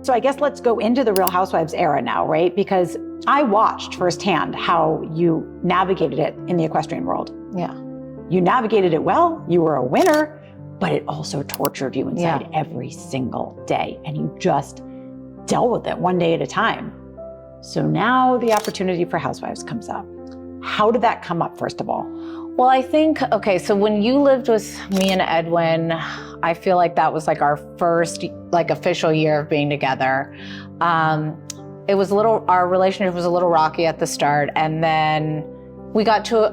So I guess let's go into the Real Housewives era now, right? Because I watched firsthand how you navigated it in the equestrian world. Yeah. You navigated it well, you were a winner, but it also tortured you inside every single day. And you just dealt with it one day at a time. So now the opportunity for Housewives comes up. How did that come up, first of all? Well, I think, okay, so when you lived with me and Edwin, I feel like that was like our first like official year of being together. It was our relationship was a little rocky at the start, and then we got to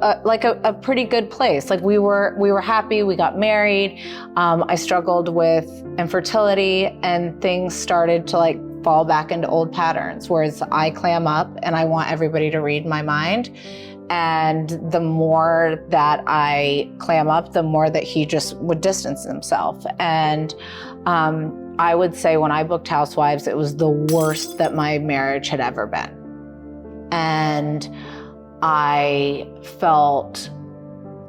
a pretty good place. Like we were happy, we got married. I struggled with infertility, and things started to like fall back into old patterns, whereas I clam up and I want everybody to read my mind. And the more that I clam up, the more that he just would distance himself. And I would say when I booked Housewives, it was the worst that my marriage had ever been. And I felt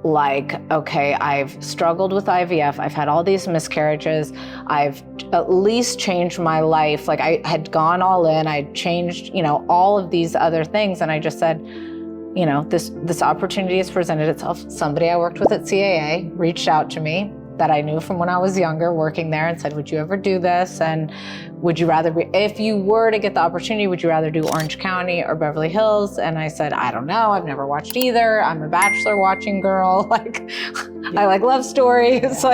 like, okay, I've struggled with IVF. I've had all these miscarriages. I've at least changed my life. Like I had gone all in, I'd changed, all of these other things. And I just said, this opportunity has presented itself. Somebody I worked with at CAA reached out to me that I knew from when I was younger working there and said, would you ever do this? And would you rather if you were to get the opportunity, would you rather do Orange County or Beverly Hills? And I said, I don't know. I've never watched either. I'm a Bachelor watching girl. I like love stories.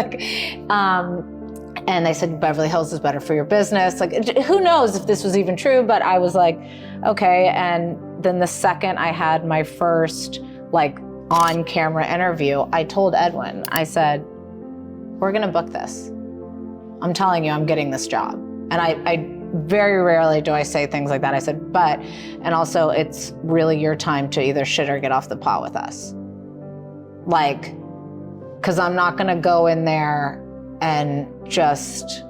And they said, Beverly Hills is better for your business. Who knows if this was even true, but I was like, okay. And then the second I had my first on-camera interview, I told Edwin, I said, we're gonna book this. I'm telling you, I'm getting this job. And I very rarely do I say things like that. I said, and also it's really your time to either shit or get off the pot with us. Cause I'm not gonna go in there and just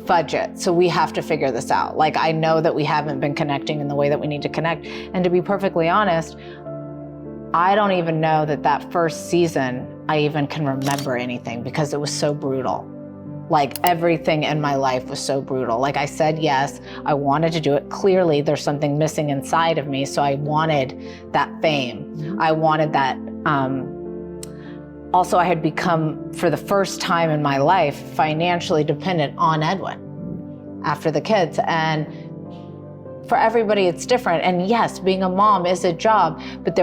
fudge it. So we have to figure this out. I know that we haven't been connecting in the way that we need to connect. And to be perfectly honest, I don't even know that first season, I even can remember anything because it was so brutal. Everything in my life was so brutal. I said yes, I wanted to do it. Clearly there's something missing inside of me. So I wanted that fame. I wanted that, also, I had become, for the first time in my life, financially dependent on Edwin after the kids. And for everybody, it's different. And yes, being a mom is a job, but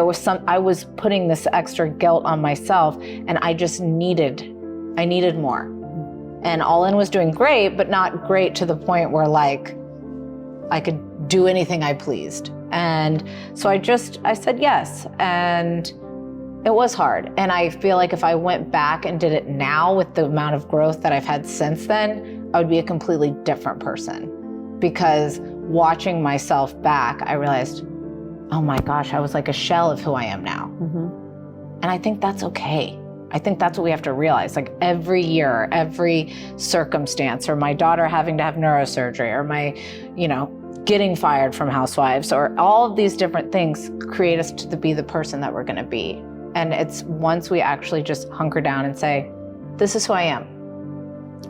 I was putting this extra guilt on myself, and I needed more. And All In was doing great, but not great to the point where I could do anything I pleased. And so I said yes. And it was hard. And I feel like if I went back and did it now with the amount of growth that I've had since then, I would be a completely different person. Because watching myself back, I realized, oh my gosh, I was like a shell of who I am now. Mm-hmm. And I think that's okay. I think that's what we have to realize. Every year, every circumstance, or my daughter having to have neurosurgery, or my, getting fired from Housewives, or all of these different things create us to be the person that we're gonna be. And it's once we actually just hunker down and say, this is who I am.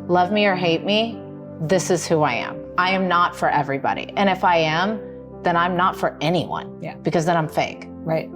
Love me or hate me, this is who I am. I am not for everybody. And if I am, then I'm not for anyone. Yeah. Because then I'm fake. Right.